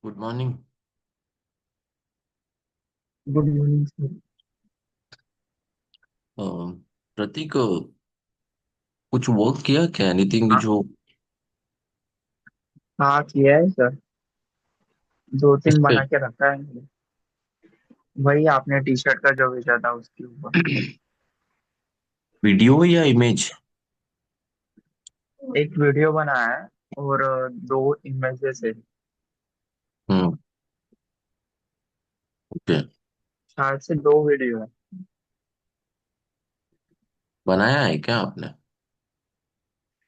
Good morning. Good morning sir. Pratik, कुछ work किया क्या? एनीथिंग हाँ, जो हाँ किया है सर। दो इस तीन पे बना के रखा है मैंने। वही आपने टी शर्ट का जो भेजा था उसके ऊपर वीडियो या इमेज? एक वीडियो बनाया है और दो इमेजेस है। हम्म। ओके। शायद से दो वीडियो है। बनाया है क्या आपने?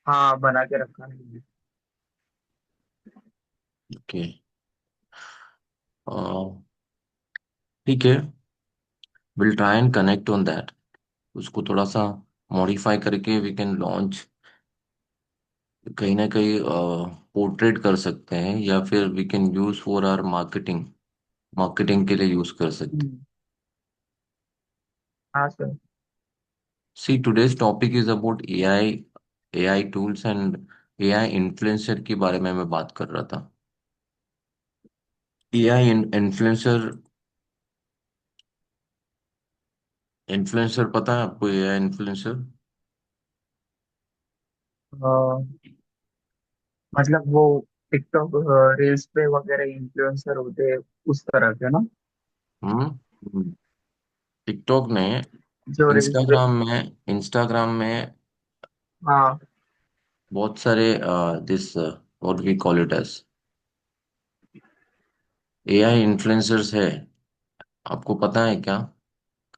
हाँ, बना के रखा है मैंने। ओके। ठीक है। Will try and connect on that. उसको थोड़ा सा मॉडिफाई करके वी कैन लॉन्च। कहीं ना कहीं पोर्ट्रेट कर सकते हैं या फिर we can use for our marketing. Marketing के लिए यूज कर सकते हैं। हम्म, हाँ sir. See today's topic is about AI, AI tools and AI influencer के बारे में मैं बात कर रहा था। एआई इन्फ्लुएंसर, इन्फ्लुएंसर पता है आपको? एआई इन्फ्लुएंसर अ, मतलब वो टिकटॉक रील्स पे वगैरह इन्फ्लुएंसर होते हैं उस तरह के ना। हम्म। टिकटॉक में, जो रील्स पे। इंस्टाग्राम में हाँ। बहुत सारे this what we call it as AI influencers है। आपको पता है क्या?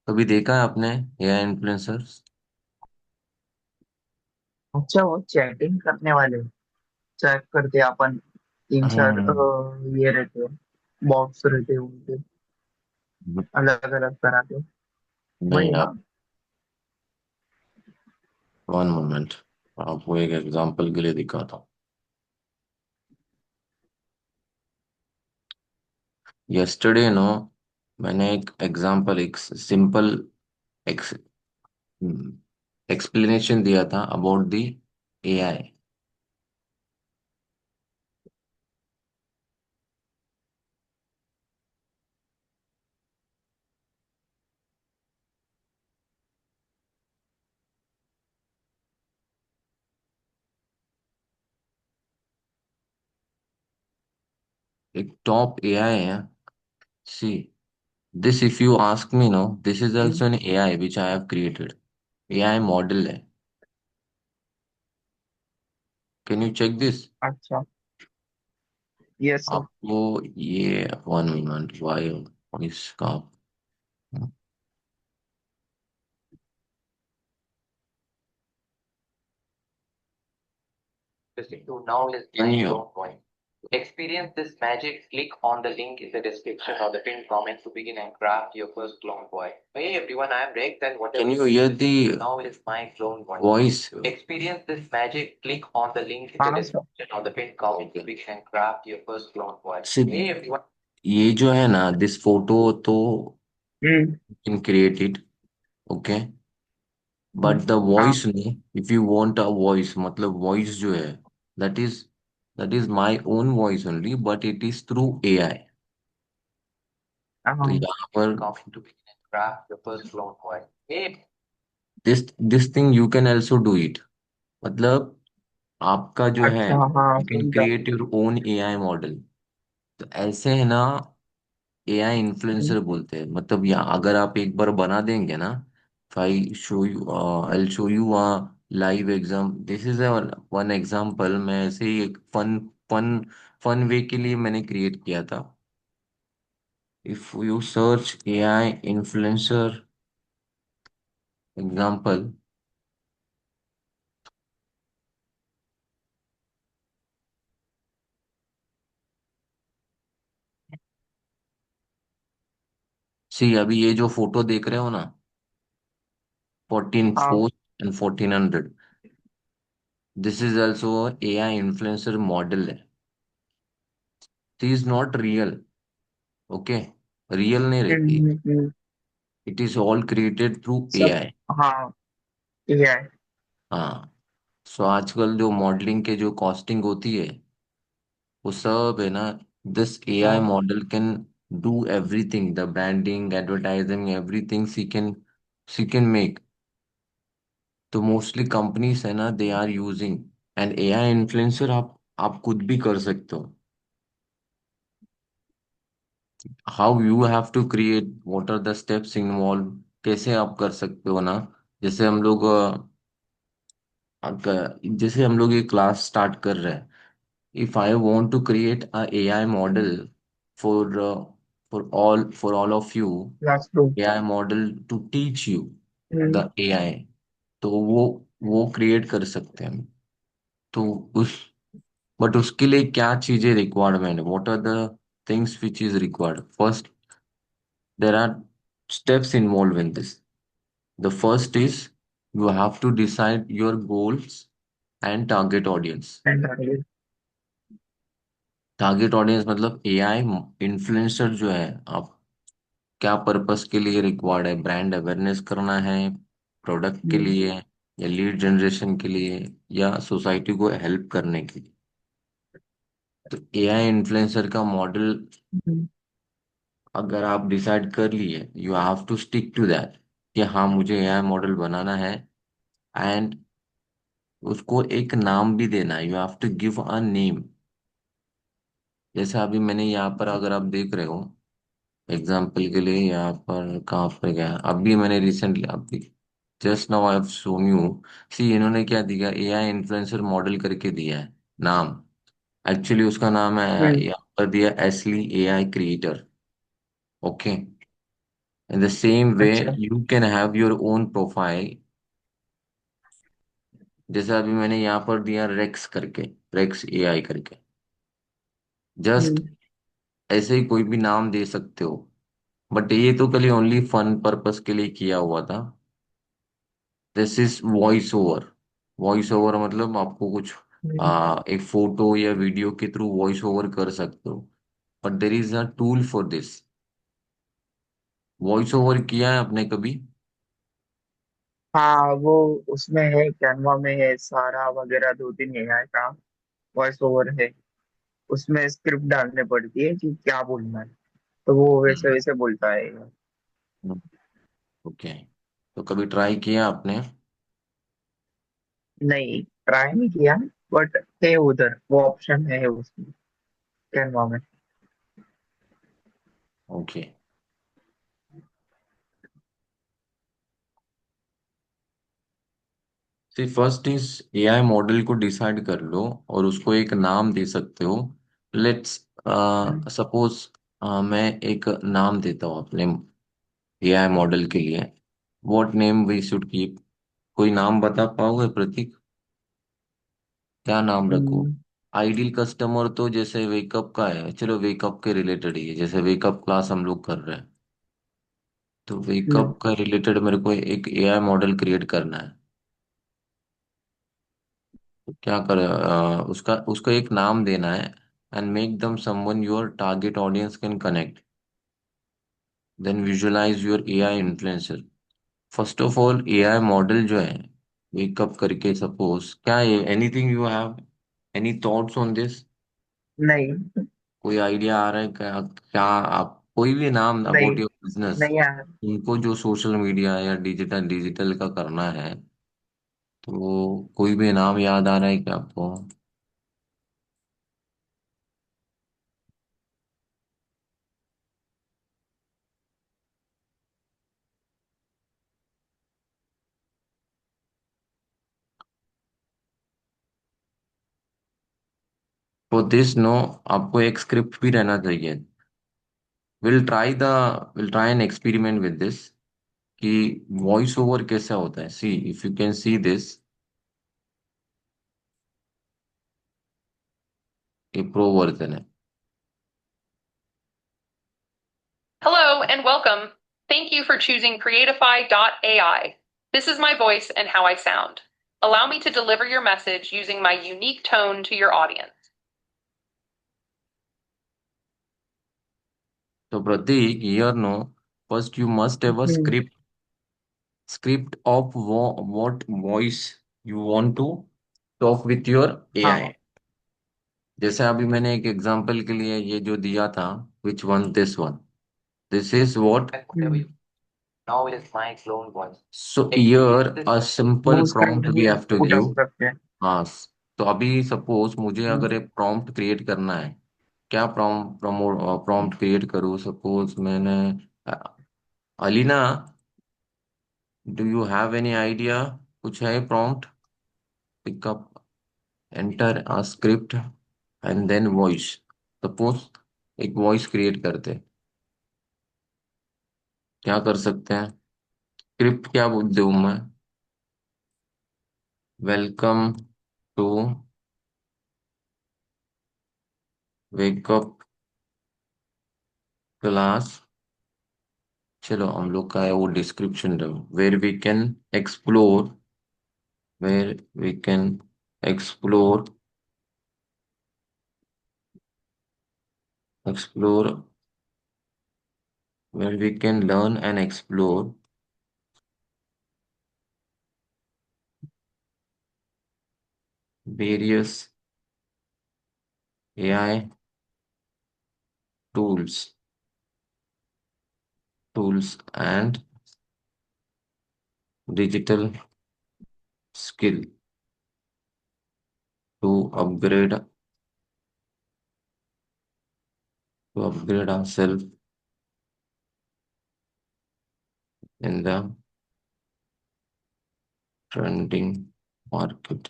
कभी देखा है आपने एआई इन्फ्लुएंसर्स? अच्छा, वो चैटिंग करने वाले चैट करते अपन। तीन चार हम्म। ये रहते हैं, बॉक्स रहते हैं उनके, अलग अलग तरह के। वही नहीं ना। आप, वन मोमेंट, आपको एक एग्जांपल के लिए दिखाता हूँ। यस्टरडे नो, मैंने एक एग्जांपल, एक सिंपल एक्सप्लेनेशन दिया था अबाउट द एआई। एक टॉप एआई है। See this, if you ask me no, this is hmm, also an AI which I have created. AI model है। Can you check this? अच्छा। Yes sir. आपको ये, one minute, why इसका, To now is can my you, own point. To experience this magic, click on the link in the description or the pinned comment to begin and craft your first clone boy. Hey everyone, I am Rex and can whatever you you here listen the to now is my clone boy. Voice? To experience this magic, click on the link in the हाँ sir. description or the pinned comment to begin and craft your first clone boy. See Hey everyone. ये जो है ना, this photo तो hmm. In created, okay, but hmm, the हाँ। Voice नहीं। If you want a voice, मतलब voice जो है, that is that is my own voice only, but it is through AI. तो हाँ। यहाँ पर Comment to begin and craft your first clone boy. Hey this this thing you can also do it. मतलब आपका जो है, अच्छा, हाँ यू कैन समझा। Create your own AI model. तो ऐसे है ना, एआई हम्म, इन्फ्लुएंसर बोलते हैं। मतलब यहाँ अगर आप एक बार बना देंगे ना, I show you live exam. This is one example. मैं ऐसे ही एक फन फन वे के लिए मैंने क्रिएट किया था। If you search AI influencer example, see अभी ये जो फोटो देख रहे हो ना, 14 हाँ। Four and 1400, this is also AI influencer model है। She is not real, okay, real नहीं रहती। Hmm. It is all created through सब। एआई। हाँ, ये है। हाँ। सो आजकल जो मॉडलिंग के जो कॉस्टिंग होती है, वो सब है ना, This AI हाँ model can do everything, the branding, advertising, everything she can make. तो मोस्टली कंपनीज है ना, they are using and AI influencer. आप खुद भी कर सकते हो। How you have to create, what are the steps involve, कैसे आप कर सकते हो ना। जैसे हम लोग जैसे हम लोग ये क्लास स्टार्ट कर रहे हैं। If I want to create a AI model for for all of you, classroom. AI model to teach you the AI, तो वो क्रिएट कर सकते हैं हम। तो उस बट उसके लिए क्या चीजें requirement, what are the things which is required. First, there are steps involve in this. The first is you have to decide your goals and target audience. And target. Target audience मतलब AI influencer जो है, आप क्या purpose के लिए required है। Brand awareness करना है, प्रोडक्ट के लिए, या लीड जनरेशन के लिए, या सोसाइटी को हेल्प करने के लिए। तो एआई इन्फ्लुएंसर का मॉडल अगर आप डिसाइड कर लिए, you have to stick to that कि हाँ मुझे एआई मॉडल बनाना है। एंड उसको एक नाम भी देना है, you have to give a name. जैसे अभी मैंने यहाँ पर, अगर आप देख रहे हो एग्जाम्पल के लिए, यहाँ पर कहाँ पर गया, अभी मैंने रिसेंटली अभी just now I have shown you. See, इन्होंने क्या दिया, एआई इन्फ्लुएंसर मॉडल करके दिया है नाम। एक्चुअली उसका नाम है, यहाँ पर दिया एसली AI creator. Okay. In the same way अच्छा। You can have your own profile. जैसे अभी मैंने यहाँ पर दिया रेक्स करके, रेक्स एआई करके। जस्ट ऐसे ही कोई भी नाम दे सकते हो। बट ये तो कल ओनली फन पर्पस के लिए किया हुआ था। This is voice over. Voice over मतलब आपको कुछ एक फोटो या वीडियो के थ्रू वॉइस ओवर कर सकते हो। But there is a tool for this. Voice over किया है आपने कभी? हाँ वो उसमें है, कैनवा में है सारा वगैरह, 2 3 एआई का वॉइस ओवर है। उसमें स्क्रिप्ट डालने पड़ती है कि क्या बोलना है, तो वो वैसे वैसे बोलता है। ओके। तो कभी ट्राई किया आपने? नहीं, ट्राई नहीं किया, बट है उधर, वो ऑप्शन है उसमें, कैनवा में। Okay. See, first is AI model को डिसाइड कर लो और उसको एक नाम दे सकते हो। लेट्स सपोज मैं एक नाम देता हूँ अपने एआई मॉडल के लिए। What name we should keep? कोई नाम बता पाओगे प्रतीक? क्या नाम रखो? आइडियल कस्टमर तो जैसे वेकअप का है, चलो वेकअप के रिलेटेड ही है, जैसे वेकअप क्लास हम लोग कर रहे हैं। तो वेकअप का रिलेटेड मेरे को एक एआई मॉडल क्रिएट करना है। तो क्या कर, उसका उसका एक नाम देना है। And make them someone your target audience can connect. Then visualize your AI influencer. First of all AI model जो है वेकअप करके, सपोज क्या है, anything you have, any thoughts on this? नहीं। कोई आइडिया आ रहा है क्या? क्या आप कोई भी नाम नहीं। अबाउट योर बिजनेस, नहीं यार। उनको जो सोशल मीडिया या डिजिटल डिजिटल का करना है, तो कोई भी नाम याद आ रहा है क्या आपको? फॉर दिस नो, आपको एक स्क्रिप्ट भी रहना चाहिए। Will try an experiment with this कि वॉइस ओवर कैसा होता है। See, if you can see this, ये प्रो वर्जन है। Hello and welcome. Thank you for choosing Creatify.ai. This is my voice and how I sound. Allow me to deliver your message using my unique tone to your audience. तो Pratik, here no, first you must have a script of what voice you want to talk with your AI. हाँ जैसे अभी मैंने एक example के लिए ये जो दिया था, which one, this is what, hmm. so here a वो simple स्क्रिप्ट prompt we भी have to उठा give. सकते हैं। हाँ, तो अभी सपोज मुझे हम्म। अगर एक प्रॉम्प्ट क्रिएट करना है, क्या प्रॉम्प्ट क्रिएट करूँ? सपोज मैंने Alina, do you have any idea? कुछ है prompt? Pick up, enter a script and then voice. Suppose एक वॉइस क्रिएट करते हैं, क्या कर सकते हैं? स्क्रिप्ट क्या बोल दूं मैं? Welcome to wake up class. चलो हम लोग का है वो description, where we can explore, where we can explore explore where we can learn and explore various AI tools tools and digital skill to upgrade to upgrade our self in the trending market.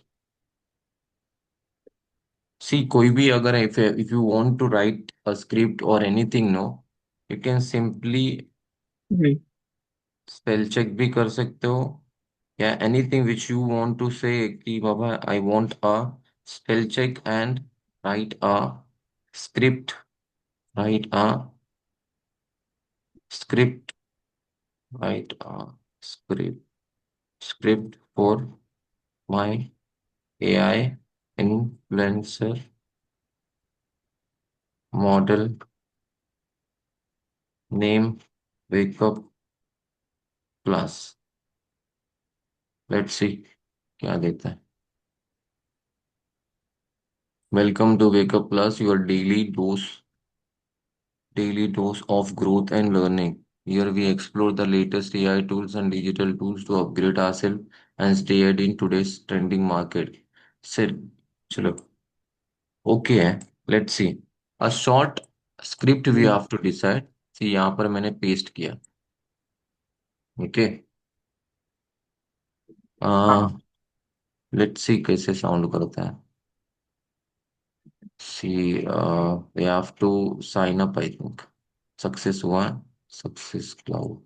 See कोई भी अगर if you want to write a script or anything, no, you can simply hmm. Spell check भी कर सकते हो, या anything which you want to say कि बाबा I want a spell check and write a script, write a script write a script for my AI influencer model name wake up class. Let's see क्या देता है। Welcome to Wake Up Plus, your daily dose of growth and learning. Here we explore the latest AI tools and digital tools to upgrade ourselves and stay ahead in today's trending market. Sir, चलो, okay है, let's see. A short script we hmm. have to decide. See यहाँ पर मैंने paste किया, okay. हाँ। Let's see कैसे sound करता है। See we have to sign up, I think. Success हुआ, success cloud.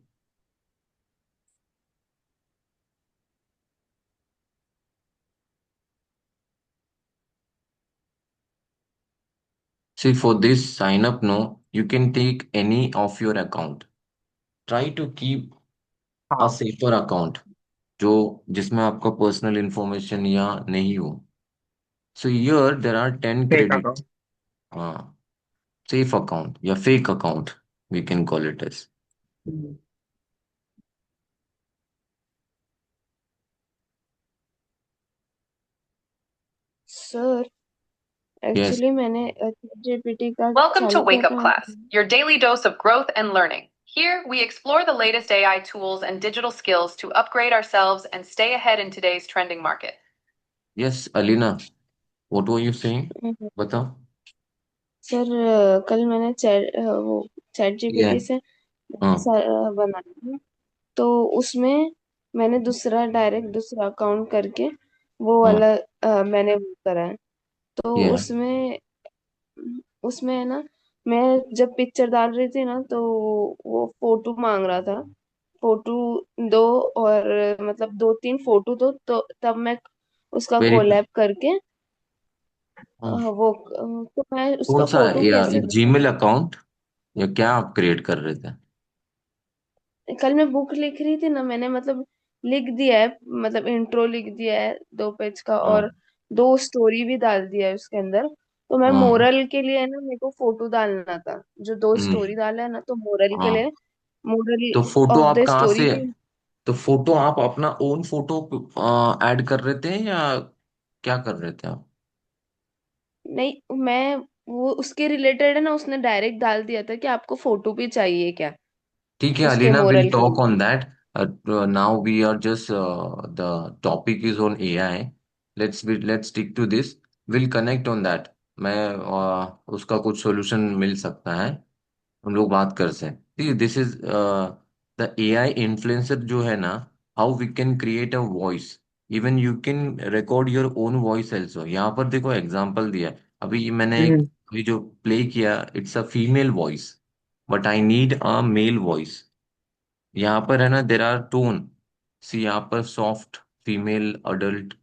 See, for this sign up, no, you can take any of your account. Try to keep a हाँ। safer account जो जिसमें आपका personal information या नहीं हो। So here there are 10 fake credits. Account. हाँ, safe account या fake account we can call it as. Sir Yes, actually मैंने ChatGPT का Welcome to चालू Wake किया Up था। Class, your daily dose of growth and learning. Here, we explore the latest AI tools and digital skills to upgrade ourselves and stay ahead in today's trending market. yes, Alina, what were you saying? बताओ। Sir कल मैंने वो chat ये GPT से हाँ बनाया था, तो उसमें मैंने डायरेक्ट दूसरा अकाउंट करके वो हाँ वाला मैंने वो करा है। तो ये उसमें उसमें है ना, मैं जब पिक्चर डाल रही थी ना, तो वो फोटो मांग रहा था, फोटो दो, और मतलब दो तीन फोटो दो, तो तब मैं उसका वेरी कोलैब करके हाँ। तो मैं कौन उसका सा फोटो या कैसे जीमेल अकाउंट या क्या आप क्रिएट कर रहे थे? कल मैं बुक लिख रही थी ना, मैंने मतलब लिख दिया है, मतलब इंट्रो लिख दिया है 2 पेज का, हाँ और 2 स्टोरी भी डाल दिया है उसके अंदर। तो मैं हाँ। मोरल के लिए ना, मेरे को फोटो डालना था, जो 2 स्टोरी हम्म, डाला है ना, तो मोरल के लिए, हाँ। मोरल तो फोटो ऑफ आप द कहाँ स्टोरी से, भी। तो फोटो आप अपना ओन फोटो ऐड कर रहे थे या क्या कर रहे थे आप? नहीं, मैं वो उसके रिलेटेड है ना, उसने डायरेक्ट डाल दिया था कि आपको फोटो भी चाहिए क्या, ठीक है उसके अलीना, विल मोरल के टॉक लिए। On that. Now we are just the topic is on AI. Let's stick to this. Will connect on that. मैं उसका कुछ सॉल्यूशन मिल सकता है, हम लोग बात कर सकते. This is the AI influencer जो है ना, how we can create a voice. Even you can record your own voice also. यहाँ पर देखो एग्जांपल दिया है. अभी मैंने एक हम्म। अभी जो प्ले किया, it's a female voice, but I need a male voice. यहाँ पर है ना, देर आर टोन. सी यहाँ पर soft, female, adult,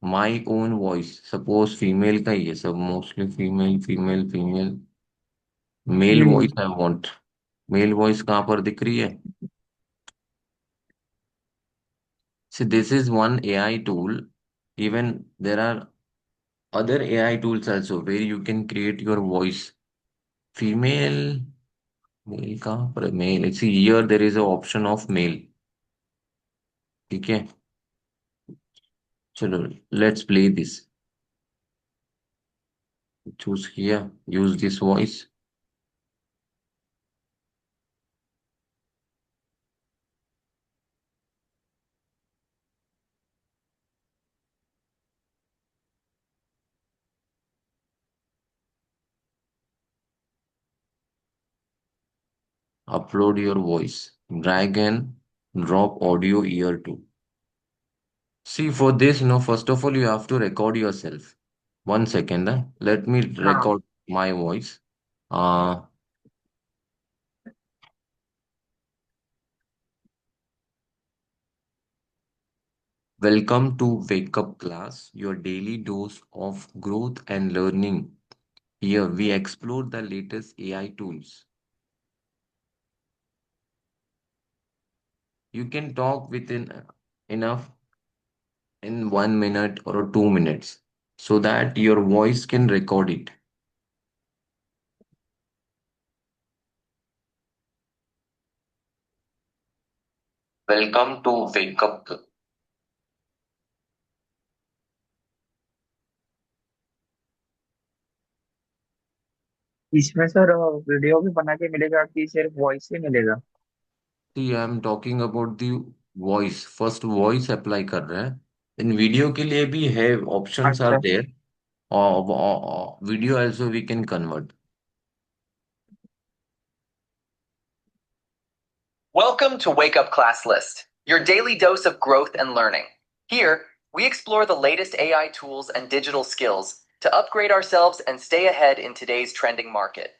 my own voice. Suppose female का ही है सब, mostly female female female. Male hmm. Voice I want. Male voice कहाँ पर दिख रही है? See, this is one AI tool. Even there are other AI tools also where you can create your voice. Female, male कहाँ पर है? Male. See, here there is a option of male. ठीक है, चलो let's play this. Choose किया, use this voice. Upload your voice. Drag and drop audio here too. See, for this, first of all, you have to record yourself. 1 second. Let me हाँ। record my voice. Uh, Welcome to Wake Up Class, your daily dose of growth and learning. Here we explore the latest AI tools. You can talk within enough in 1 minute or 2 minutes so that your voice can record it. Welcome to Wake Up. इसमें sir video भी बना के मिलेगा कि सिर्फ voice ही मिलेगा? See, I'm talking about the voice. First voice apply कर रहा है. In video के लिए भी है, options are अच्छा। there. Video also we can convert. Welcome to Wake Up Class List, your daily dose of growth and learning. Here, we explore the latest AI tools and digital skills to upgrade ourselves and stay ahead in today's trending market.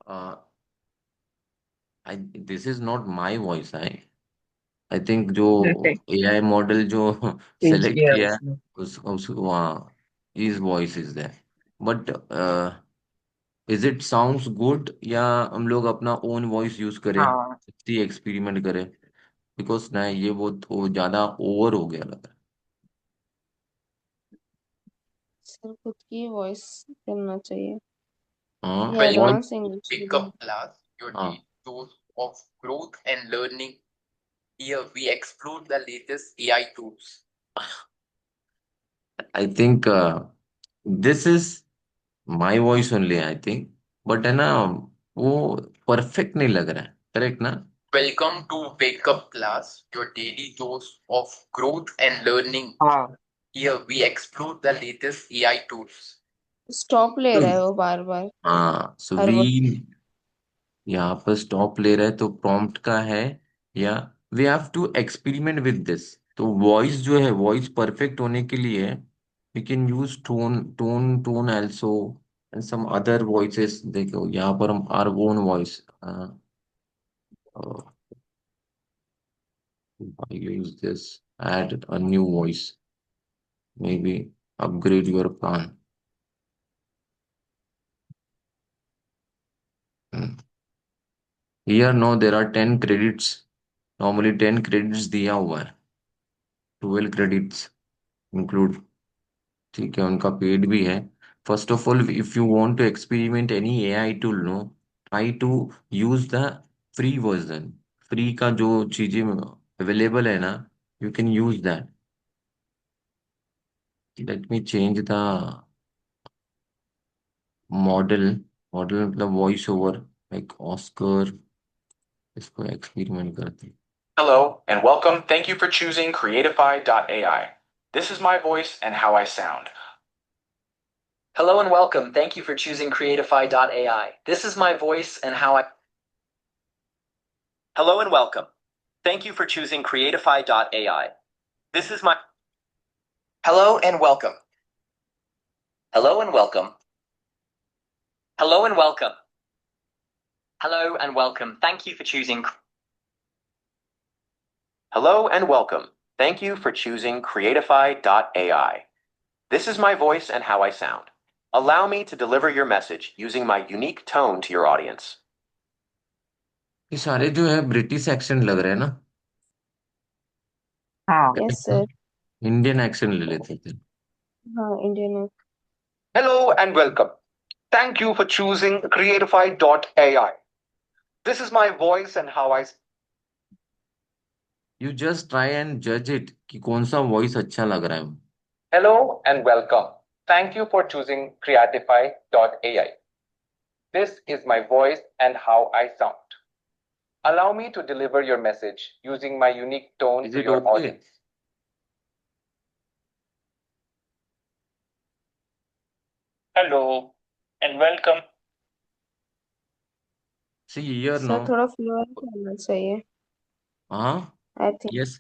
Uh, this is not my voice. I think जो AI model जो change select किया है किया है, उसने। उस वहाँ is voice is there. But is it sounds good, या हम लोग अपना ओन वॉइस यूज करें, हाँ। एक्सपेरिमेंट करें? बिकॉज ना ये वो ज्यादा ओवर हो गया लग रहा सर खुद की वॉइस करना चाहिए, है. हाँ, ये Welcome voice. Advance to English Wake video. Up Class, your हाँ, daily dose of growth and learning. Here, we explore the latest AI tools. I think this is my voice only, I think. But है ना, वो perfect नहीं लग रहा है. Correct ना? Welcome to Wake Up Class, your daily dose of growth and learning. हाँ। Here, we explore the latest AI tools. Stop ले रहा है वो बार बार, हाँ, सो हर वी वर्ड। यहाँ पर स्टॉप ले रहा है, तो प्रॉम्प्ट का है, या we have to experiment with this. तो वॉइस जो है, वॉइस परफेक्ट होने के लिए we can use tone also and some other voices. देखो यहाँ पर हम are own voice use this. Add a new voice, maybe upgrade your plan. Here no, there are 10 credits. Normally 10 credits दिया हुआ है, 12 क्रेडिट्स इंक्लूड. ठीक है, उनका पेड भी है. First of all, if you want to experiment any AI tool, no, try to use the free version. Free का जो चीजें अवेलेबल है ना, you can use that. Let me change the model model मतलब voice over, like Oscar. इसको experiment करते हैं। Hello and welcome. Thank you for choosing Creatify.ai. This is my voice and how I sound. Hello and welcome. Thank you for choosing Creatify.ai. This is my voice and how I. Hello and welcome. Thank you for choosing Creatify.ai. This is my. Hello and welcome. Hello and welcome. Hello and welcome. Hello and welcome. Thank you for choosing. Hello and welcome. Thank you for choosing Creatify.ai. This is my voice and how I sound. Allow me to deliver your message using my unique tone to your audience. ये सारे जो है British accent लग रहे हैं ना। हाँ। Yes sir. Indian accent ले लेते थे। हाँ Indian. Hello and welcome. Thank you for choosing Creatify.ai. This is my voice and how I. You just try and जज इट कि कौन सा वॉइस अच्छा लग रहा है। Hello and welcome. Thank you for choosing Creatify.ai. This is my voice and how I sound. Allow me to deliver your message using my unique tone is to it your okay? audience. Hello and welcome. See here no. Sir थोड़ा fluent होना चाहिए। हाँ। I think yes.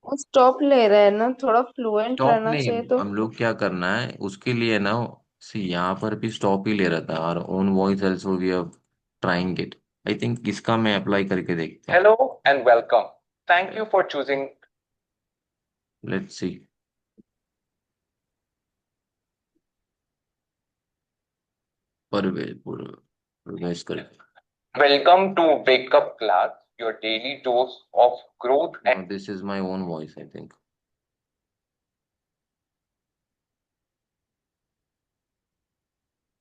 वो stop ले रहा है ना, थोड़ा फ्लुएंट स्टॉप रहना नहीं, चाहिए तो। हम लोग क्या करना है उसके लिए ना। सी यहाँ पर भी स्टॉप ही ले रहा था, और own voice also we are trying it. I think इसका मैं अप्लाई करके देखता हूँ। Hello and welcome. Thank you for choosing. Let's see. परवेश कर। Welcome to Wake Up Class, your daily dose of growth and. This is my own voice I think.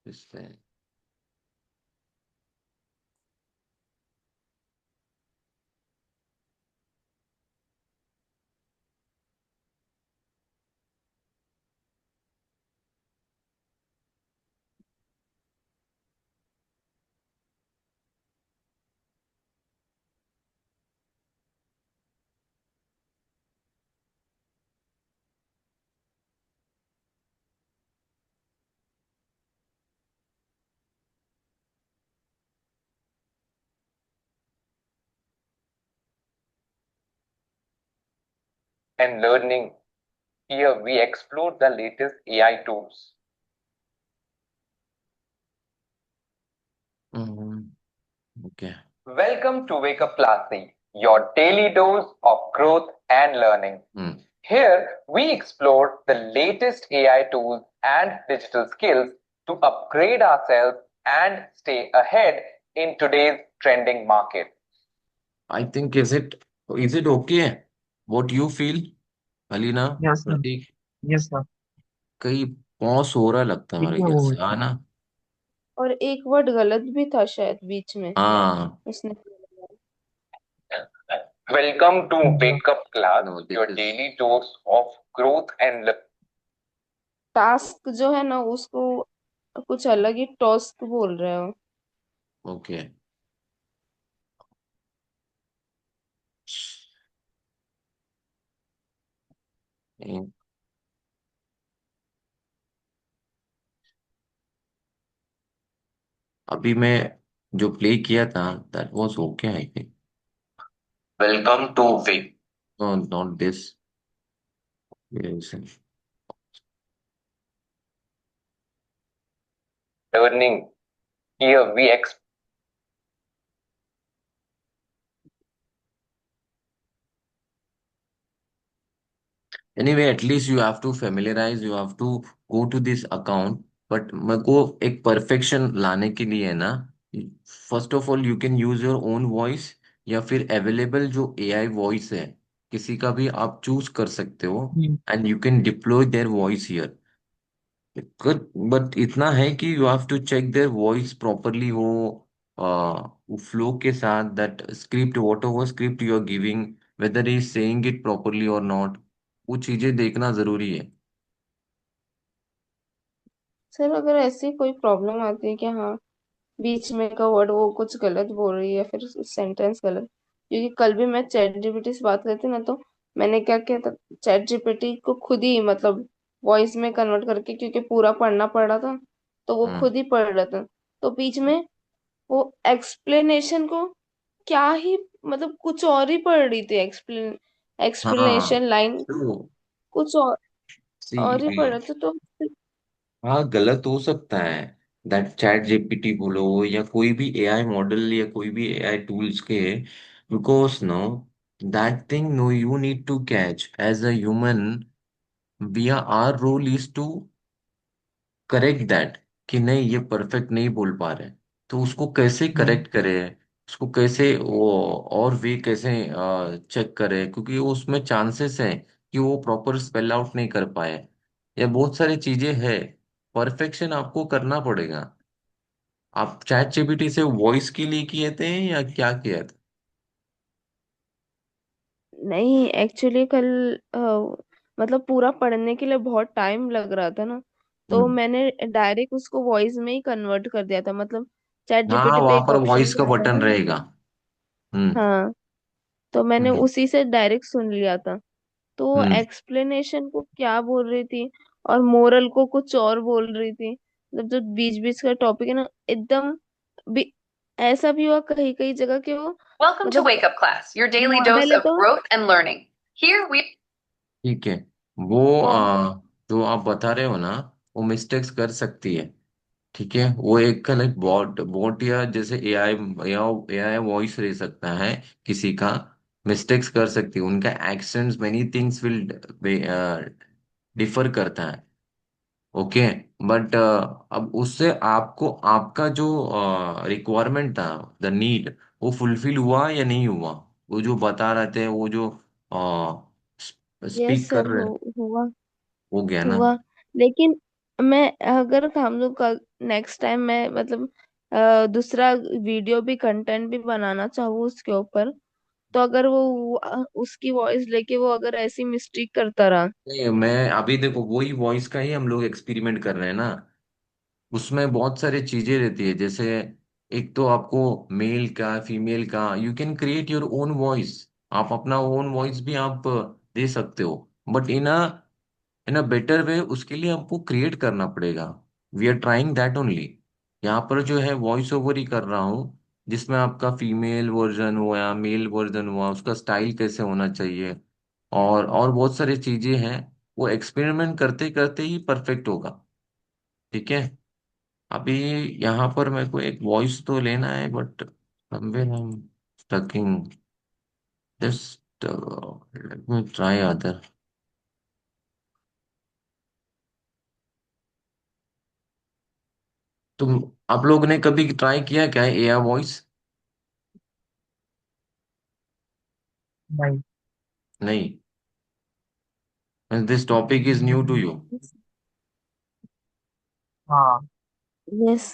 इससे and learning. Here we explore the latest AI tools. Okay. Welcome to Wake Up Classy, your daily dose of growth and learning. Here we explore the latest AI tools and digital skills to upgrade ourselves and stay ahead in today's trending market. I think is it okay what you feel, Alina, yes sir. Prateek? Yes sir. कहीं pause हो रहा लगता है ठीक हमारे है घर वो। से, हाँ ना? और एक वर्ड गलत भी था शायद बीच में हाँ। उसने। Welcome to Wake Up Class, no this your is daily dose of growth and learning. Task जो है ना उसको कुछ अलग ही टॉस्क बोल रहे हो। ओके। अभी मैं जो प्ले किया था that was okay I think. Welcome to Wake. No not this. Learning. Here we explore. Anyway at least you have to familiarise, you have to go to this account. But मेरे को एक perfection लाने के लिए है ना, first of all you can use your own voice, या फिर अवेलेबल जो एआई वॉइस है किसी का भी आप चूज कर सकते हो, and you can deploy their voice here. Good, but इतना है कि you have to check their voice properly हो, फ्लो के साथ, that script whatever script you are giving, whether is saying it properly और नॉट, वो चीजें देखना जरूरी है। सर अगर ऐसी कोई प्रॉब्लम आती है कि हाँ बीच में का वर्ड वो कुछ गलत बोल रही है, फिर सेंटेंस गलत, क्योंकि कल भी मैं चैट जीपीटी से बात करती ना, तो मैंने क्या किया था, चैट जीपीटी को खुद ही मतलब वॉइस में कन्वर्ट करके, क्योंकि पूरा पढ़ना पड़ रहा था तो वो हम्म। खुद ही पढ़ रहा था, तो बीच में वो एक्सप्लेनेशन को क्या ही मतलब कुछ और ही पढ़ रही थी, हाँ, एक्सप्लेनेशन लाइन तो कुछ सी, और ही पढ़ रहा था तो हाँ, गलत हो सकता है। दैट चैट जीपीटी बोलो या कोई भी एआई मॉडल या कोई भी एआई टूल्स के, because no that thing no you need to catch as a human, we are role is to correct that, कि नहीं ये परफेक्ट नहीं बोल पा रहे, तो उसको कैसे हम्म। करेक्ट करे, उसको कैसे वो और वे कैसे चेक करे, क्योंकि उसमें चांसेस है कि वो प्रॉपर स्पेल आउट नहीं कर पाए, या बहुत सारी चीजें है, परफेक्शन आपको करना पड़ेगा। आप चैट जीपीटी से वॉइस के लिए किए थे या क्या किया था? नहीं। एक्चुअली कल मतलब पूरा पढ़ने के लिए बहुत टाइम लग रहा था ना, तो हम्म। मैंने डायरेक्ट उसको वॉइस में ही कन्वर्ट कर दिया था, मतलब चैट हाँ, जीपीटी पे वहां एक पर ऑप्शन वॉइस का रहता है बटन ना। रहेगा। हम्म। हाँ, तो मैंने हम्म। उसी से डायरेक्ट सुन लिया था, तो हम्म। एक्सप्लेनेशन को क्या बोल रही थी और मोरल को कुछ और बोल रही थी, मतलब जो बीच बीच का टॉपिक है ना एकदम भी, ऐसा भी हुआ कहीं कहीं जगह कि वो Welcome to मतलब Wake Up Class, your daily dose model है of तो growth and learning. Here we ठीक है। वो वो जो आप बता रहे हो ना, वो मिस्टेक्स कर सकती है। ठीक है, वो एक लाइक बॉट बॉट या जैसे एआई या एआई वॉइस रह सकता है किसी का, मिस्टेक्स कर सकती है, उनका actions many things will differ करता है। ओके, बट अब उससे आपको आपका जो रिक्वायरमेंट था, द नीड, वो फुलफिल हुआ या नहीं हुआ? वो जो बता रहे थे, वो जो यस स्पीक कर सर रहे, हुआ हो गया ना? हुआ। लेकिन मैं अगर हम लोग का नेक्स्ट टाइम मैं मतलब दूसरा वीडियो भी कंटेंट भी बनाना चाहूँ उसके ऊपर, तो अगर वो उसकी वॉइस लेके वो अगर ऐसी मिस्टेक करता रहा। नहीं, मैं अभी देखो वही वॉइस का ही हम लोग एक्सपेरिमेंट कर रहे हैं ना। उसमें बहुत सारी चीजें रहती है, जैसे एक तो आपको मेल का फीमेल का, you can create your own voice, आप अपना ओन वॉइस भी आप दे सकते हो, but in a better way, उसके लिए आपको क्रिएट करना पड़ेगा। We are trying that only. यहाँ पर जो है वॉइस ओवर ही कर रहा हूँ, जिसमें आपका फीमेल वर्जन हुआ या मेल वर्जन हुआ, उसका स्टाइल कैसे होना चाहिए, और बहुत सारी चीजें हैं, वो एक्सपेरिमेंट करते करते ही परफेक्ट होगा। ठीक है, अभी यहाँ पर मेरे को एक वॉइस तो लेना है, but somewhere I am stucking, just let me try other. तुम आप लोग ने कभी ट्राई किया क्या एआई वॉइस? नहीं। नहीं, this topic is new to you. हाँ। यस।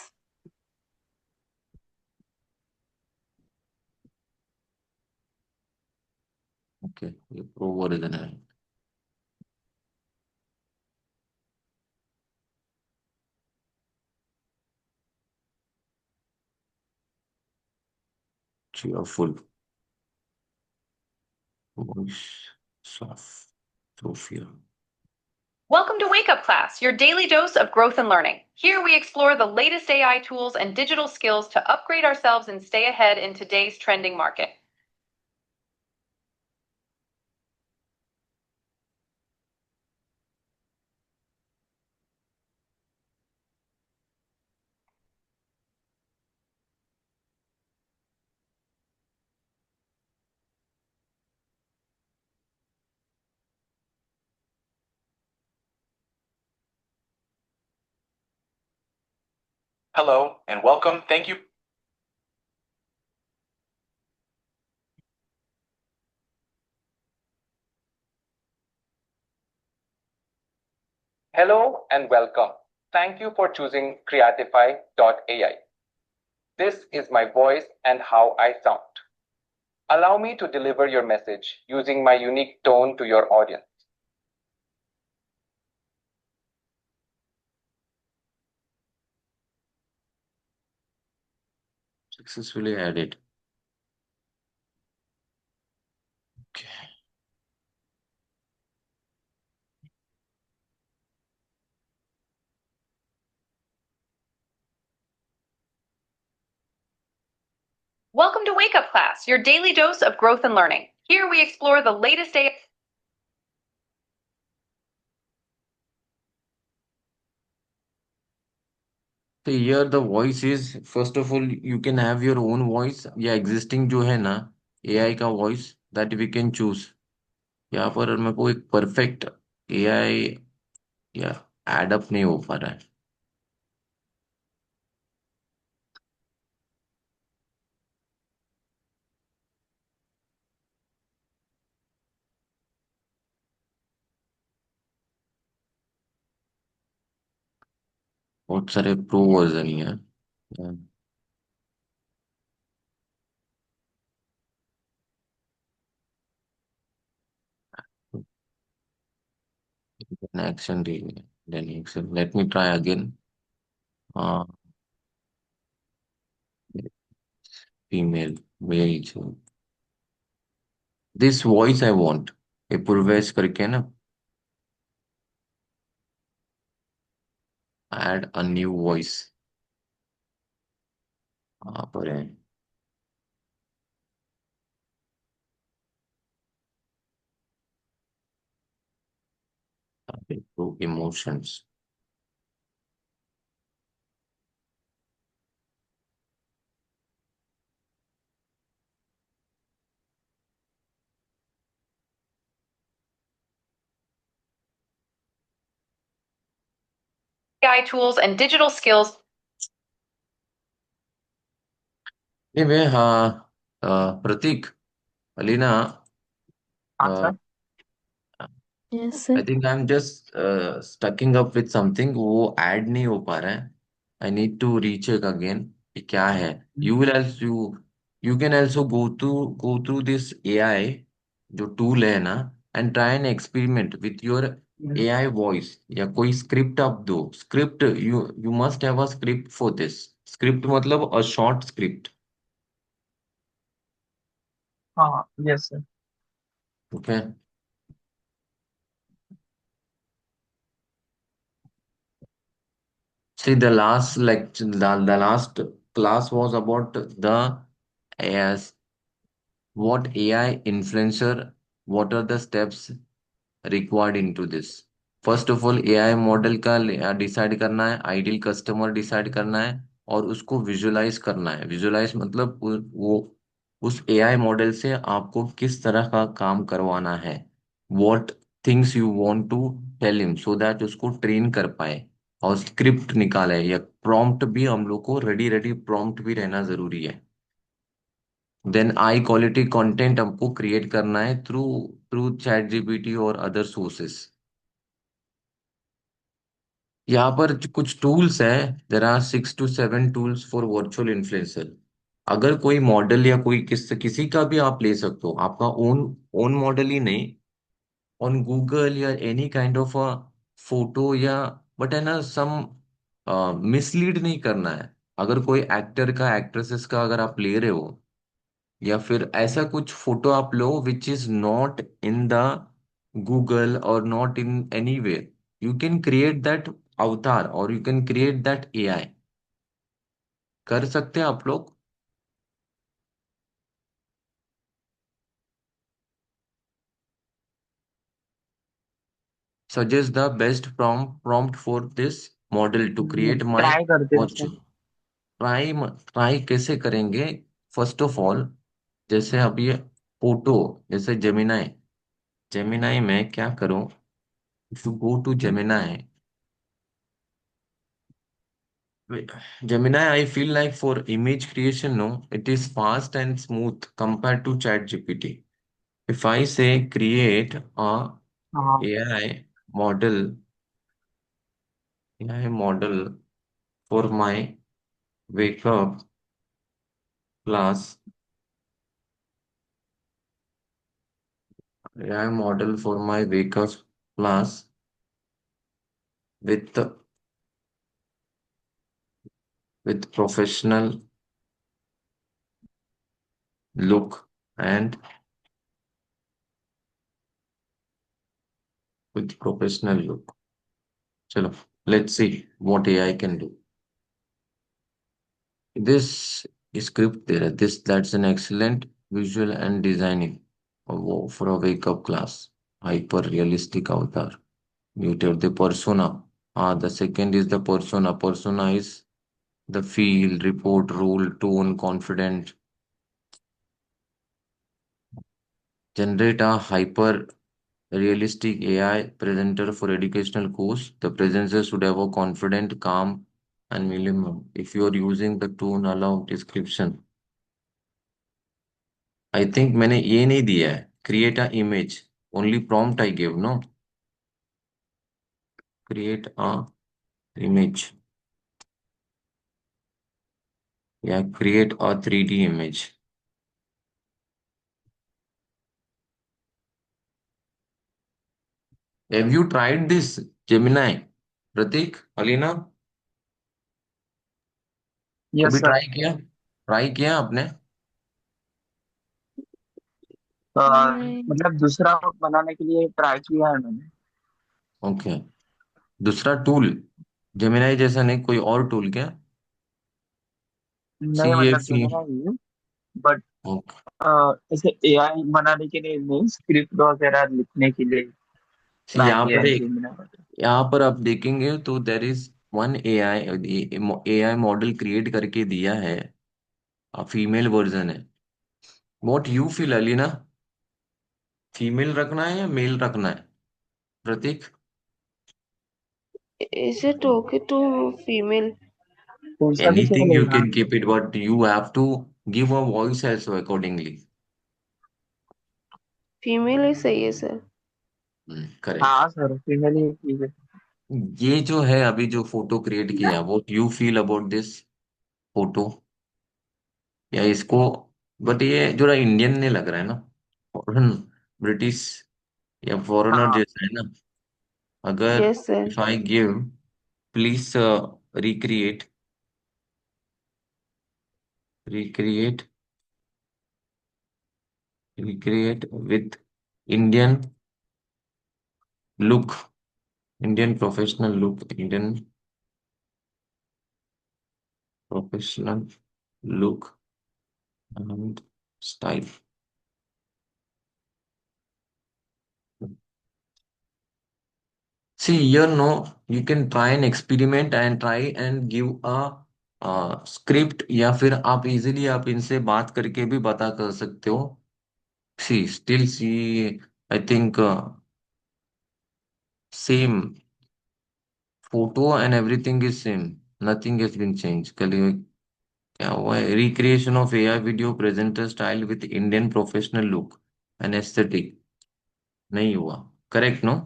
ओके, ये प्रो वर्जन है। cheerful voice, soft, Sophia. Welcome to Wake Up Class, your daily dose of growth and learning. Here we explore the latest AI tools and digital skills to upgrade ourselves and stay ahead in today's trending market. Hello and welcome. Thank you. Hello and welcome. Thank you for choosing Creatify.ai. This is my voice and how I sound. Allow me to deliver your message using my unique tone to your audience. Successfully added. Okay. Welcome to Wake Up Class, your daily dose of growth and learning. Here we explore the latest AI. So here the voice is, first of all, you can have your own voice या existing जो है ना AI का voice that we can choose. यहाँ पर मेरे को एक perfect AI या add up नहीं हो पा रहा है. बहुत सारे प्रो वर्जन ही है. Action really. Then action. Let me try again. Uh, Female, male. This voice I want. ये पूर्वेश करके ना add a new voice. यहाँ पर है. Improve emotions. tools and digital skills. Anyway, Pratik, Alina, हाँ uh, sir. Yes, I sir. think I'm just stucking up with something. वो add नहीं हो पा रहा है. I need to recheck again. कि क्या है? You will also you can also go through this AI जो tool है ना and try and experiment with your AI voice या कोई script आप दो. Script you must have a script for this. Script मतलब a short script. हाँ yes sir. Okay. See, the last class was about the as what AI influencer, what are the steps required into this. First of all AI model का decide करना है, ideal customer decide करना है और उसको visualise करना है. Visualise मतलब वो उस एआई मॉडल से आपको किस तरह का काम करवाना है. What things you want to tell him so that उसको ट्रेन कर पाए और स्क्रिप्ट निकाले या प्रॉम्प्ट भी हम लोग को रेडी रेडी प्रॉम्प्ट भी रहना जरूरी है. देन आई क्वालिटी कंटेंट हमको क्रिएट करना है थ्रू थ्रू चैट जीपीटी और अदर सोर्सेस. यहाँ पर कुछ टूल्स हैं. There are 6 to 7 tools for virtual influencer. अगर कोई मॉडल या कोई किसी का भी आप ले सकते हो, आपका ओन ओन मॉडल ही नहीं, ऑन गूगल या any kind of a photo या बट है ना सम मिसलीड नहीं करना है. अगर कोई एक्टर का एक्ट्रेसेस का अगर आप ले रहे हो या फिर ऐसा कुछ फोटो आप लो which is not in the Google और not in any way, you can create that avatar और you can create that AI. कर सकते हैं आप लोग. Suggest the best prompt for this model to create my try करते हैं sir. Virtual. Try try कैसे करेंगे? फर्स्ट ऑफ ऑल, जैसे अब ये फोटो, जैसे जेमिनाई, जेमिनाई में क्या करूं? If you go to Gemini, Gemini, I feel like for image creation, no, it is fast and smooth compared to ChatGPT. If I say create a हाँ AI model, AI model for my wake up class, AI model for my wake up class with with professional look, and with professional look. Chalo, let's see what AI can do. This script there, this that's an excellent visual and designing for a wake up class. Hyper realistic avatar. Muted the persona. The second is the persona. Persona is the feel, report, role, tone, confident. Generate a hyper realistic AI presenter for educational course. The presenter should have a confident, calm, and minimum. If you are using the tone allow description, I think मैंने ये नहीं दिया है. Create a image. Only prompt I give, no? Create a image. Yeah, create a 3D image. Have you tried this, Gemini? Pratik, Alina, yes कभी sir. Try किया आपने? नहीं। मतलब दूसरा बनाने के लिए ट्राई किया है मैंने। ओके. दूसरा टूल जेमिनाई जैसा नहीं, कोई और टूल क्या? सी नहीं ए मतलब सी जेमिनी नहीं है, बट ओके. ऐसे एआई बनाने के लिए नहीं, स्क्रिप्ट वगैरह लिखने के लिए सी ट्राई किया है जेमिनी वगैरह। यहाँ पर आप देखेंगे तो there is one AI model create करके दिया है. फीमेल वर्जन है. What you feel Alina? Female रखना है या मेल रखना है, प्रतीक? Is it okay to female? कौन सा भी एनीथिंग यू चलेगा। Can keep it, but you have to give a voice also accordingly. Female ही सही है सर। करेक्ट. हाँ सर, फीमेल ही ठीक है। ये जो है अभी जो फोटो क्रिएट किया, what you feel about this photo या इसको? बट ये जो इंडियन नहीं लग रहा है ना, फॉरेन, ब्रिटिश या फॉरेनर हाँ जैसा है ना. अगर yes sir. If I give please recreate recreate recreate with Indian look, Indian professional look, Indian professional look and style. See, here no, you can try and experiment and try and give a script, या फिर आप easily आप इनसे बात करके भी बता कर सकते हो. See, still see, I think same photo and everything is same. Nothing has been changed. कल ये क्या हुआ है? Recreation of AI video presenter style with Indian professional look and aesthetic. नहीं हुआ. Correct, no?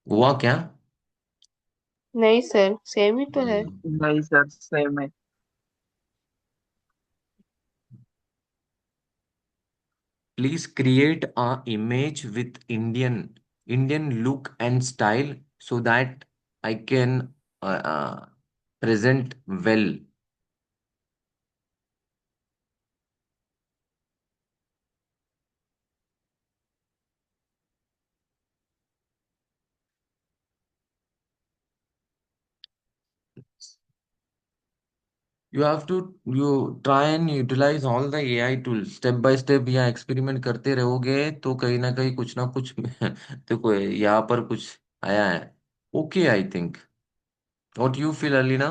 हुआ क्या? नहीं सर, सेम ही तो है। Hmm. नहीं सर, सेम है। Please create a image with Indian look and style so that I can present well. You try and utilize all the AI tools step by step, या experiment करते रहोगे तो कहीं ना कुछ देखो यहाँ पर कुछ आया है. Okay, I think. What you feel Alina?